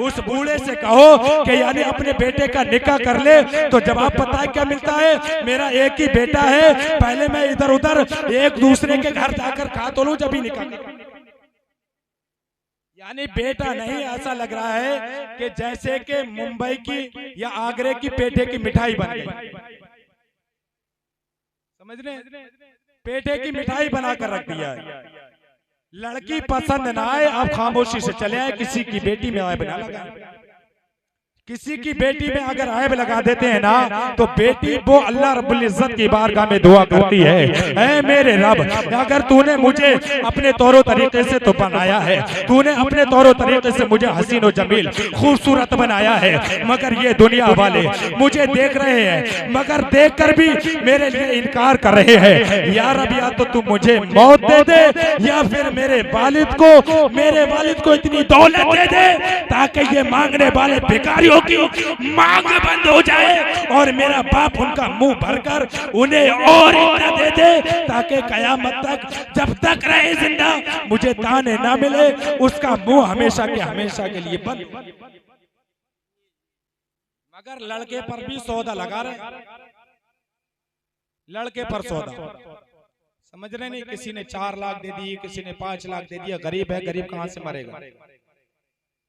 उस बूढ़े से कहो कि यानी अपने बेटे का निकाह कर ले, तो जवाब पता है क्या मिलता है? मेरा एक ही बेटा है, पहले मैं इधर उधर एक दूसरे के घर जाकर खा तो लूं जब ही निकाह। यानी बेटा नहीं, ऐसा लग रहा है कि जैसे कि मुंबई की या आगरे की पेठे की मिठाई बन गई। समझ रहे? पेठे की मिठाई बनाकर रख दिया है। लड़की पसंद ना आए, आप खामोशी से चले आए। किसी की बेटी में ऐब ना लगाए। किसी की बेटी में अगर ऐब लगा देते हैं ना, तो बेटी वो अल्लाह रब्बुल इज्जत की बारगाह में दुआ करती है, ऐ मेरे रब, अगर तूने मुझे अपने तौर तरीके से तो बनाया है, तूने अपने तौर तरीके से मुझे हसीन और जमील खूबसूरत बनाया है, मगर ये दुनिया वाले मुझे देख रहे हैं, मगर देखकर भी मेरे लिए इनकार कर रहे हैं। या रब, या तो तू मुझे मौत दे दे, या फिर मेरे वालिद को इतनी दौलत दे दे ताकि ये मांगने वाले भिखारियों की मांग बंद हो जाए और मेरा बाप उनका मुंह भरकर उन्हें और इतना दे दे ताकि कयामत तक जब तक रहे जिंदा मुझे ताने ना मिले, उसका मुंह हमेशा के लिए बंद। मगर लड़के पर भी सौदा लगा रहे, लड़के पर सौदा। समझ रहे नहीं? किसी ने 4 लाख दे दिए, किसी ने 5 लाख दे दिया। गरीब है, गरीब कहां से मरेगा?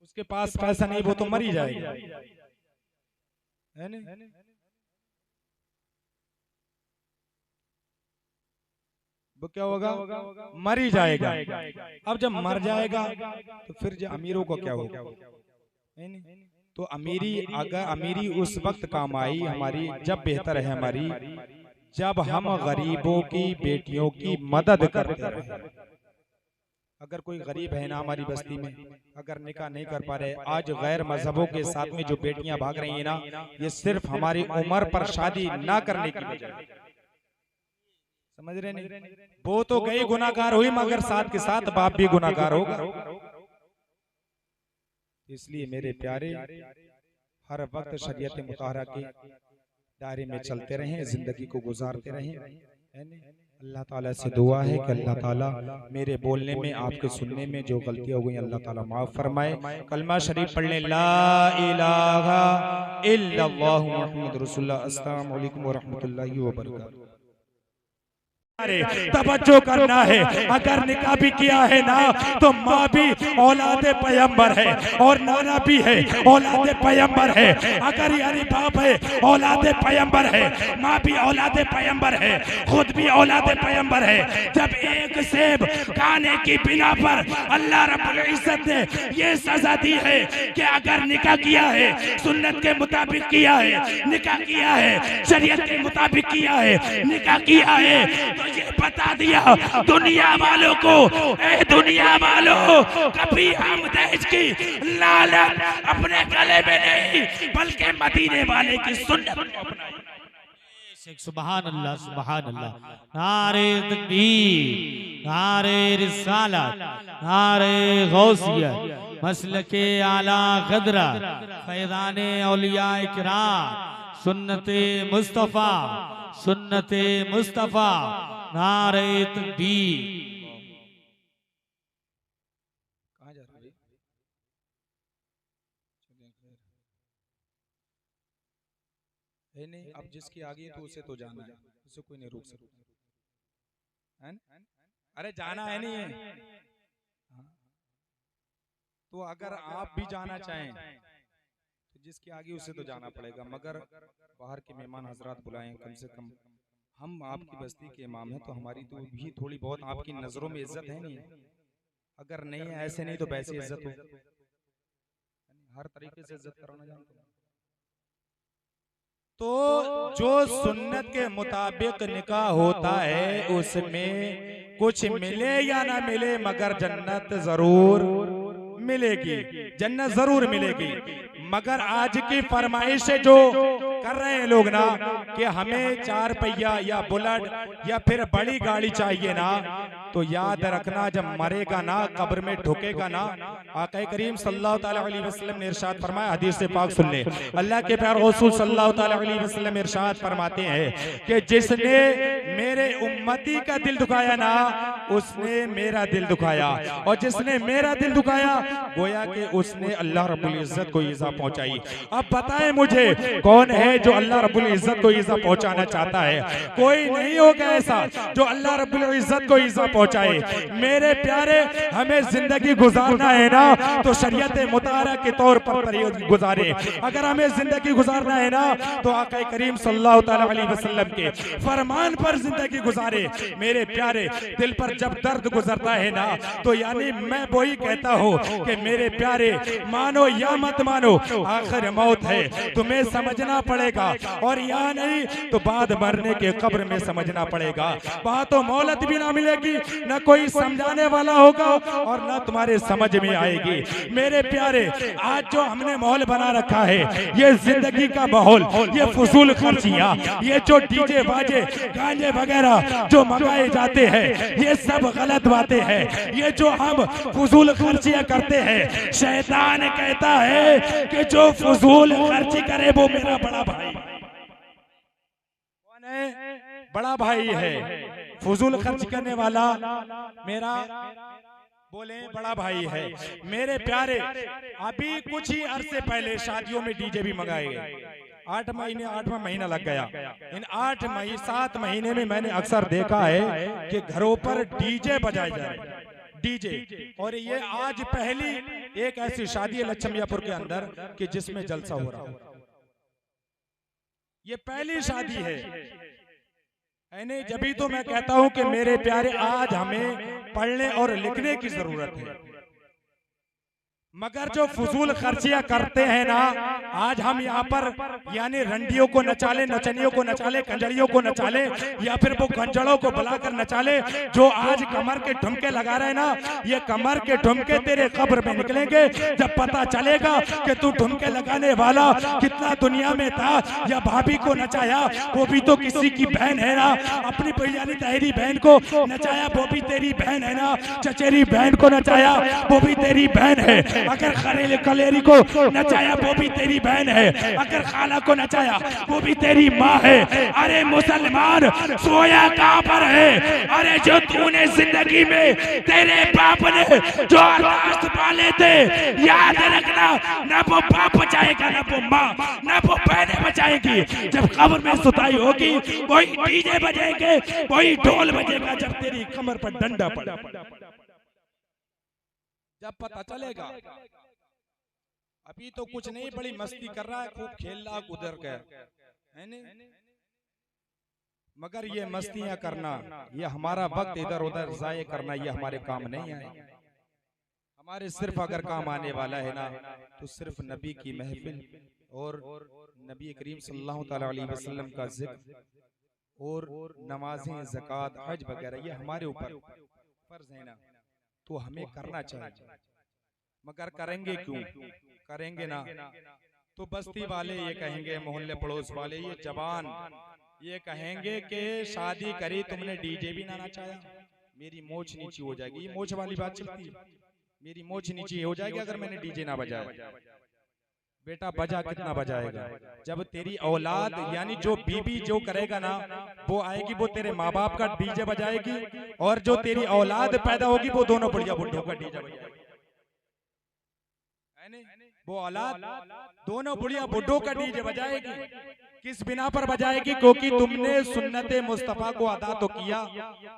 उसके पास पैसा नहीं, वो तो मर ही जाएगा, है नहीं? वो क्या होगा? मर ही जाएगा। अब जब मर जाएगा तो फिर जो अमीरों को क्या होगा? है नहीं? तो अमीरी उस वक्त काम आई हमारी जब बेहतर है हमारी, जब हम गरीबों की बेटियों की मदद करते हैं। अगर कोई गरीब है ना हमारी बस्ती में, अगर निकाह नहीं कर पा रहे, आज गैर मजहबों के साथ में जो बेटियां भाग रही हैं ना, ये सिर्फ हमारी उम्र पर शादी ना करने की वजह। समझ रहे नहीं? वो तो गई गुनाहगार हुई, मगर साथ के साथ बाप भी गुनाहगार होगा। इसलिए मेरे प्यारे, हर वक्त शरीयत मुताहरा के दायरे में चलते रहें, जिंदगी को गुजारते रहें। अल्लाह ताला से दुआ है कि अल्लाह ताला मेरे बोलने में, आपके सुनने में जो गलतियां हो गई अल्लाह ताला माफ फरमाए। कलमा शरीफ पढ़ लें, ला इलाहा इल्लल्लाहु मुहम्मद रसूलुल्लाह। अस्सलामु अलैकुम व रहमतुल्लाहि व बरकातहू। तवज्जो करना है, अगर निकाह भी किया है ना तो माँ भी औलादे पैगंबर है और नाना भी है औलादे पैगंबर है। अगर यानी बाप है औलादे पैगंबर है, माँ भी औलादे पैगंबर है, खुद भी औलादे पैगंबर है। जब एक सेब खाने की बिना पर अल्लाह रब्बुल इज्जत ने ये सजा दी है कि अगर निकाह किया है, सुन्नत के मुताबिक किया है, निकाह किया है, शरीयत के मुताबिक किया है, निकाह किया है, तो ये बता दिया दुनिया वालों को, ए दुनिया वालों, कभी हम देश की लालच अपने गले में नहीं बल्कि मदीने वाले की सुन्नत को अपनाएं। सुभान अल्लाह, सुभान अल्लाह। नारे तकबीर, नारे रिसालत, नारे गौसियत, मसलके आला क़द्र, फैज़ाने औलिया इकराम, सुन्नते मुस्तफ़ा, सुन्नते मुस्तफ़ा, नारे तकबीर। कहाँ जा रहे हैं? नहीं, अब जिसकी आगे है तो उसे तो जाना है, उसे कोई नहीं रोक सकता है। अरे जाना है नहीं है, तो अगर आप भी जाना चाहें तो जिसके आगे उसे तो जाना पड़ेगा, मगर बाहर के मेहमान हजरात बुलाएं, कम से कम हम आपकी बस्ती के इमाम हैं तो हमारी तो भी थोड़ी बहुत आपकी नजरों में इज्जत है नहीं? अगर नहीं है, ऐसे नहीं तो वैसे इज्जत हो, हर तरीके से इज्जत कराना जानते हैं। तो जो सुन्नत के मुताबिक निकाह होता है उसमें कुछ मिले या ना मिले मगर जन्नत जरूर मिलेगी, जन्नत जरूर मिलेगी। मगर आज की फरमाइश जो कर रहे हैं लोग ना कि हमें 4 पहिया या बुलेट या फिर बड़ी गाड़ी चाहिए ना, तो याद रखना जब मरेगा ना, कब्र में ढुकेगा ना, आका करीम सल्लल्लाहु अलैहि वसल्लम ने इरशाद फरमाया, हदीस से पाक सुन ले, अल्लाह के प्यारे रसूल सल्लल्लाहु अलैहि वसल्लम इरशाद फरमाते हैं कि जिसने मेरे उम्मती का दिल दुखाया ना, उसने मेरा दिल दुखाया, और जिसने मेरा दिल दुखाया गोया कि उसने अल्लाह रब्बुल इज्जत को ईज़ा पहुंचाई। अब बताएं मुझे कौन है जो अल्लाह रब्बुल इज्जत को ईज़ा पहुंचाना चाहता है? कोई नहीं होगा ऐसा जो अल्लाह रब्बुल इज्जत को ईज़ा पहुंचाए। मेरे प्यारे, हमें जिंदगी गुजारना है ना तो शरीयत मुताहरा के तौर पर गुजारे। अगर हमें जिंदगी गुजारना है ना तो आका करीम सल्लल्लाहु अलैहि वसल्लम के फरमान पर जिंदगी गुजारे। मेरे प्यारे, दिल पर जब दर्द गुजरता है ना तो यानी मैं वही कहता हूँ कि मेरे प्यारे, मानो या मत मानो, आखिर मौत है, तुम्हें समझना पड़ेगा, और यहाँ नहीं तो बाद मरने के कब्र में समझना पड़ेगा। वहां तो मोहलत भी ना मिलेगी, न कोई समझाने वाला होगा और न तुम्हारे समझ में आएगी। मेरे प्यारे, आज जो हमने माहौल बना रखा है, ये जिंदगी का माहौल, ये फजूल खर्चियां, ये जो डीजे बाजे गांजे वगैरह जो मंगाए जाते हैं, ये सब गलत बातें हैं। ये जो हम फजूल खर्चियां करते हैं, शैतान कहता है कि जो फजूल खर्ची करे वो मेरा बड़ा भाई। कौन है? बड़ा भाई है। फजूल खर्च करने वाला मेरा, बोले, बड़ा भाई है। मेरे प्यारे, अभी कुछ ही अरसे पहले शादियों में डीजे भी मंगाए गए। 8वां महीना लग गया। इन 7 महीने में मैंने अक्सर देखा है कि घरों पर डीजे बजाए जा रहे, डीजे। और ये आज पहली एक ऐसी शादी है लक्ष्मीपुर के अंदर कि जिसमें जलसा हो रहा हो। ये पहली शादी है। जभी तो मैं कहता हूं कि मेरे प्यारे, आज हमें पढ़ने और लिखने की जरूरत है, मगर जो फजूल खर्चियां करते हैं ना, आज हम यहाँ पर यानी रंडियों को नचाले, नचनियों को नचाले, कंजड़ियों को नचाले, या फिर वो कंजड़ों को बुलाकर नचाले। जो आज कमर के ठुमके लगा रहे हैं ना, ये कमर के ठुमके तेरे कब्र में निकलेंगे जब पता चलेगा कि तू ठुमके लगाने वाला कितना दुनिया में था। या भाभी को नचाया, वो भी तो किसी की बहन है ना, अपनी यानी तहरी बहन को नचाया, वो भी तेरी बहन है ना, चचेरी बहन को नचाया, वो भी तेरी बहन है। अगर खरेले कलेरी को नचाया, वो भी तेरी बहन है। अगर खाला को नचाया, वो भी तेरी माँ है। अरे मुसलमान, सोया कहाँ पर है? अरे जो तूने जिंदगी में तेरे बाप ने जो अरदास पाले थे, याद रखना, ना वो बाप बचाएगा, ना वो माँ, ना वो बहनें बचाएगी। जब कब्र में सुताई होगी, वही डीजे बजेंगे, वही ढोल बजेगा, जब तेरी कमर पर डंडा पड़ेगा, जब पता चलेगा। अभी तो कुछ नहीं, बड़ी मस्ती कर रहा है, खूब खेल रहा, गुजर गया है नहीं। मगर ये मस्तियां करना, ये हमारा वक्त इधर उधर जाये करना, ये हमारे काम नहीं है। हमारे सिर्फ अगर काम आने वाला है ना तो सिर्फ नबी की महफिल और नबी करीम सल्लल्लाहु अलैहि वसल्लम का जिक्र और नमाजें, ज़कात, हज वगैरह, ये हमारे ऊपर फर्ज है ना, तो हमें करना चाहिए। मगर करेंगे क्यों? करेंगे ना तो बस्ती वाले ये कहेंगे, मोहल्ले पड़ोस वाले, ये जवान ये कहेंगे कि शादी करी तुमने, डीजे भी ना नचाया, मेरी मोच नीची हो जाएगी। ये मोच वाली बात चलती है, मेरी मोच नीची हो जाएगी अगर मैंने डीजे ना बजाया। बेटा बजा कितना बजाएगा? जब तेरी औलाद यानी जो बीबी जो करेगा ना, वो आएगी, वो तेरे माँ बाप का डीजे बजाएगी, और जो तेरी औलाद पैदा होगी वो दोनों बुढ़िया बुढ़ियों का डीजे बजाएगी। वो औलाद दोनों बुढ़िया बुढ़ों का डीजे बजाएगी। किस बिना पर बजाएगी? क्योंकि तुमने सुन्नते मुस्तफा को अदा तो किया,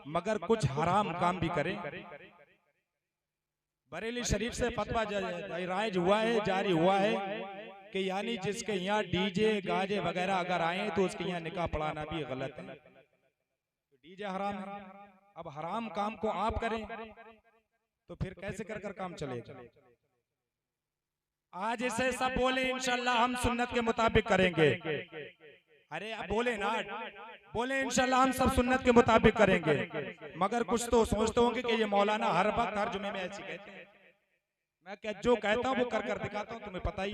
मगर कुछ हराम काम भी करे। बरेली शरीफ से फतवा राइज हुआ है, जारी हुआ है कि यानी जिसके यहाँ डीजे गाजे वगैरह अगर आए तो उसके यहाँ निकाह पढ़ाना भी गलत है। डीजे हराम है। अब हराम काम को आप करें तो फिर कैसे कर कर काम चलेगा? आज इसे सब बोले इंशाल्लाह हम सुन्नत के मुताबिक करेंगे। अरे अब बोले ना, बोले इंशाल्लाह हम सब सुन्नत के मुताबिक करेंगे, मगर कुछ तो सोचते होंगे कि ये मौलाना हर वक्त हर जुमे में ऐसी कहते हैं। मैं क्या जो कहता हूँ वो कर कर दिखाता हूँ, तुम्हें पता ही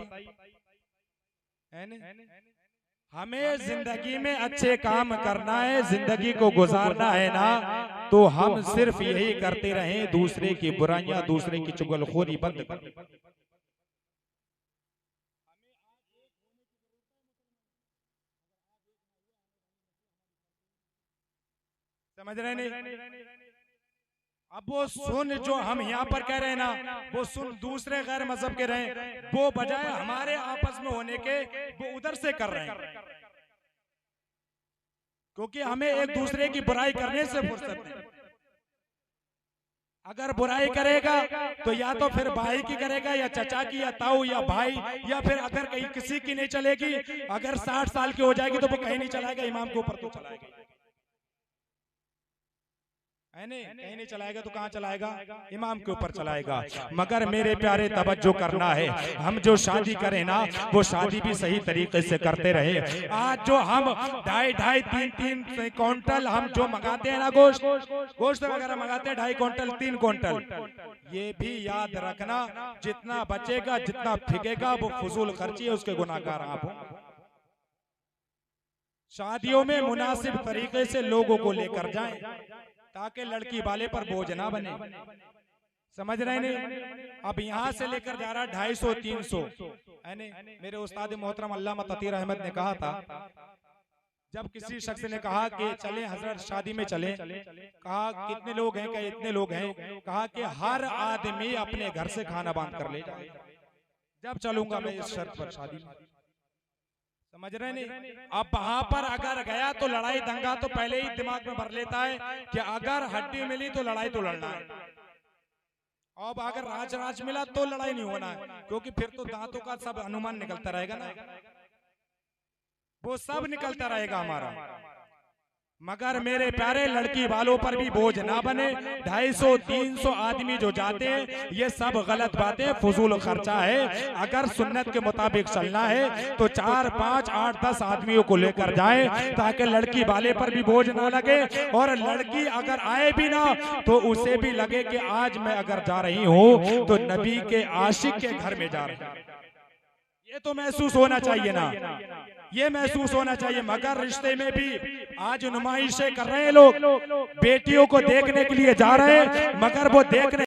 है ना। हमें जिंदगी में अच्छे काम करना है, जिंदगी को गुजारना है ना, तो हम सिर्फ यही करते रहें, दूसरे की बुराइयां, दूसरे की चुगलखोरी बंद कर। समझ रहे नहीं? अब वो सुन जो हम यहाँ पर कह रहे हैं ना, वो सुन दूसरे गैर मजहब के रहे, वो बजाय हमारे आपस में होने के वो उधर से कर रहे हैं, क्योंकि हमें एक दूसरे की बुराई करने से फुर्सत नहीं। अगर बुराई करेगा तो या तो फिर भाई की करेगा, या चचा की, या ताऊ, या भाई, या फिर अगर कहीं किसी की नहीं चलेगी, अगर 60 साल की हो जाएगी तो वो कहीं नहीं चलाएगा, इमाम के ऊपर तो चलाएगा, है नहीं? कहीं नहीं चलाएगा तो कहाँ चलाएगा? इमाम के ऊपर चलाएगा। मगर मेरे प्यारे तवज्जो करना है, हम जो शादी करें ना, वो शादी भी सही तरीके से करते रहे। आज जो हम 2.5, 3 क्विंटल हम जो मंगाते हैं ना, गोश्त वगैरह मंगाते हैं, 2.5 क्विंटल, 3 क्विंटल, ये भी याद रखना, जितना बचेगा, जितना फिकेगा, वो फजूल खर्ची है, उसके गुनाहगार आप हो। शादियों में मुनासिब तरीके से लोगों को लेकर जाएं, ताकि लड़की वाले पर बोझ ना बने। समझ रहे नहीं? अब यहाँ से लेकर जा रहा 250, 300, है नहीं? मेरे उस्ताद मोहतरम अल्लामा तकीर अहमद ने कहा था, जब किसी शख्स ने कहा कि चले हजरत शादी में चले, कहा कितने लोग हैं? क्या इतने लोग हैं? कहा कि हर आदमी अपने घर से खाना बांध कर ले जाए, जब चलूंगा मैं इस शर्त पर शादी में। समझ रहे नहीं? अब वहां पर अगर गया तो लड़ाई दंगा तो पहले ही दिमाग में भर लेता है कि अगर हड्डी मिली तो लड़ाई तो लड़ना है, अब अगर राज मिला तो लड़ाई नहीं होना है, क्योंकि फिर तो दांतों का सब अनुमान निकलता रहेगा ना, वो सब निकलता रहेगा हमारा। मगर मेरे प्यारे लड़की वालों पर भी बोझ ना बने। 250, 300 आदमी जो जाते हैं, ये सब गलत बातें, फजूल खर्चा है। अगर सुन्नत के मुताबिक चलना है तो 4, 5, 8, 10 आदमियों को लेकर जाएं, ताकि लड़की वाले पर भी बोझ ना लगे, और लड़की अगर आए भी ना तो उसे भी लगे कि आज मैं अगर जा रही हूँ तो नबी के आशिक के घर में जा रही हूँ। ये तो महसूस होना चाहिए ना, ये महसूस होना चाहिए। मगर रिश्ते में भी आज नुमाइशें कर रहे हैं लोग, बेटियों को देखने के लिए जा रहे हैं, मगर वो देखने